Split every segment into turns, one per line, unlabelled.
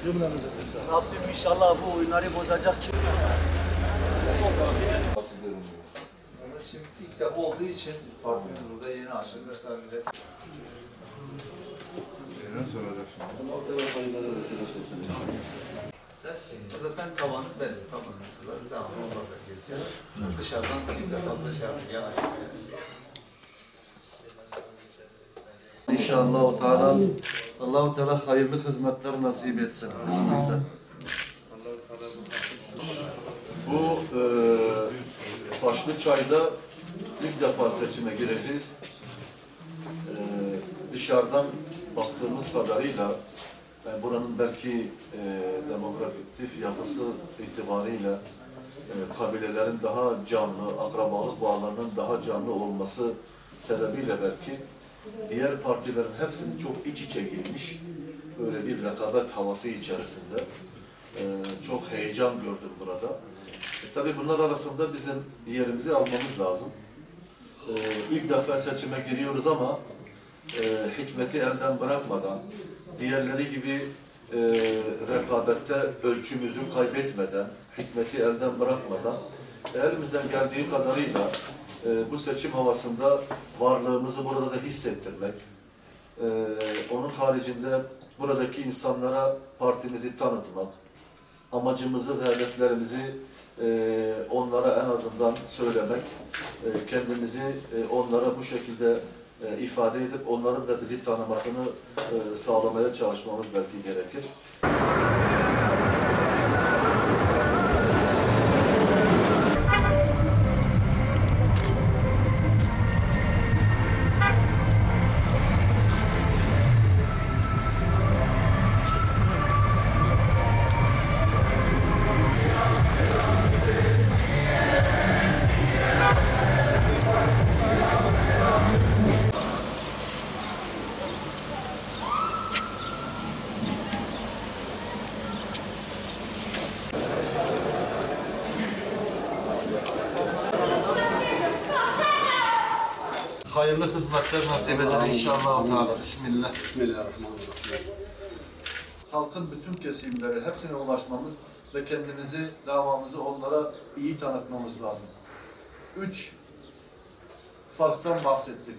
Rabbim inşallah bu oyunları bozacak kim?
Nasıl görünüyor?
Şimdi ilk defa olduğu için partimiz burada yeni açılmışlar millet.
Ne soracak şimdi?
Zaten tavanı belli, tavanı var. Tamam, onlar da geçiyor. Dışarıdan kim de fazla şey yapıyor, yanaşıyor.
İnşallah Allah-u Teala hayırlı hizmetler nasip etsin. Bismillah. Bu Taşlıçay'da ilk defa seçime gireceğiz. Dışarıdan baktığımız kadarıyla buranın belki demokratik yapısı itibariyle kabilelerin daha canlı, akrabalık bağlarının daha canlı olması sebebiyle belki diğer partilerin hepsinin çok iç içe girmiş, böyle bir rekabet havası içerisinde. Çok heyecan gördüm burada. Tabii bunlar arasında bizim yerimizi almamız lazım. İlk defa seçime giriyoruz ama hikmeti elden bırakmadan, diğerleri gibi rekabette ölçümüzü kaybetmeden, hikmeti elden bırakmadan, elimizden geldiği kadarıyla bu seçim havasında varlığımızı burada da hissettirmek, onun haricinde buradaki insanlara partimizi tanıtmak, amacımızı ve hedeflerimizi onlara en azından söylemek, kendimizi onlara bu şekilde ifade edip onların da bizi tanımasını sağlamaya çalışmamız belki gerekir. Hayırlı hizmetler nasip eder inşallah. Bismillah.
Bismillahirrahmanirrahim.
Halkın bütün kesimleri, hepsine ulaşmamız ve kendimizi, davamızı onlara iyi tanıtmamız lazım. 3 farktan bahsettik.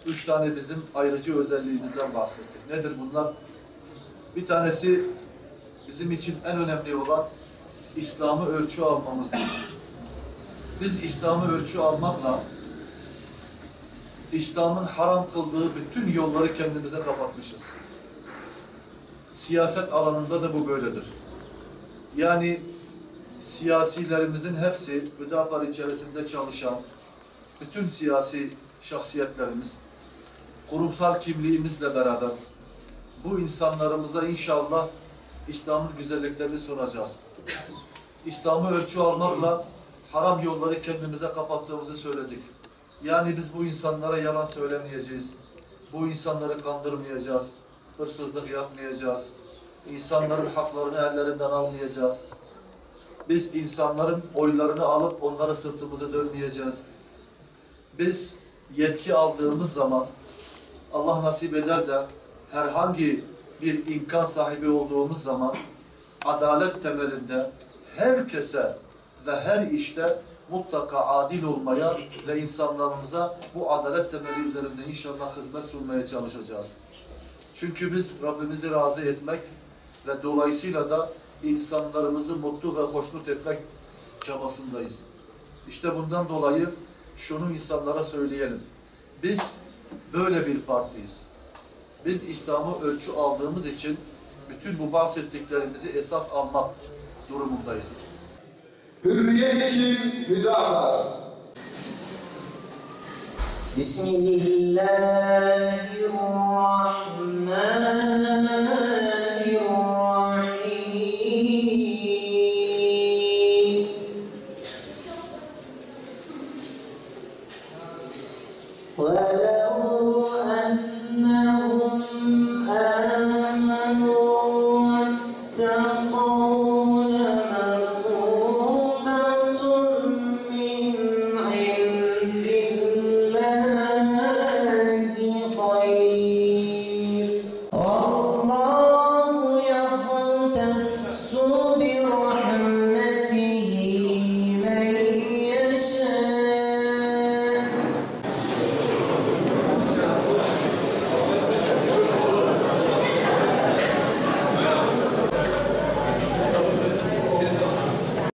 3 tane bizim ayrıcı özelliğimizden bahsettik. Nedir bunlar? Bir tanesi bizim için en önemli olan İslam'ı ölçü almamızdır. Biz İslam'ı ölçü almakla İslam'ın haram kıldığı bütün yolları kendimize kapatmışız. Siyaset alanında da bu böyledir. Yani siyasilerimizin hepsi, Hüdapar içerisinde çalışan bütün siyasi şahsiyetlerimiz, kurumsal kimliğimizle beraber bu insanlarımıza inşallah İslam'ın güzelliklerini sunacağız. İslam'ı ölçü almakla haram yolları kendimize kapattığımızı söyledik. Yani biz bu insanlara yalan söylemeyeceğiz. Bu insanları kandırmayacağız. Hırsızlık yapmayacağız. İnsanların haklarını ellerinden almayacağız. Biz insanların oylarını alıp onlara sırtımızı dönmeyeceğiz. Biz yetki aldığımız zaman Allah nasip eder de herhangi bir imkan sahibi olduğumuz zaman adalet temelinde herkese ve her işte mutlaka adil olmaya ve insanlarımıza bu adalet temeli üzerinde inşallah hizmet sunmaya çalışacağız. Çünkü biz Rabbimizi razı etmek ve dolayısıyla da insanlarımızı mutlu ve hoşnut etmek çabasındayız. İşte bundan dolayı şunu insanlara söyleyelim. Biz böyle bir partiyiz. Biz İslam'ı ölçü aldığımız için bütün bu bahsettiklerimizi esas almak durumundayız.
Hürriyet için Hüdapar.
Bismillahirrahmanirrahim. وَلَوْ أَنَّهُمْ آمَنُوا وَاتَّقَوْا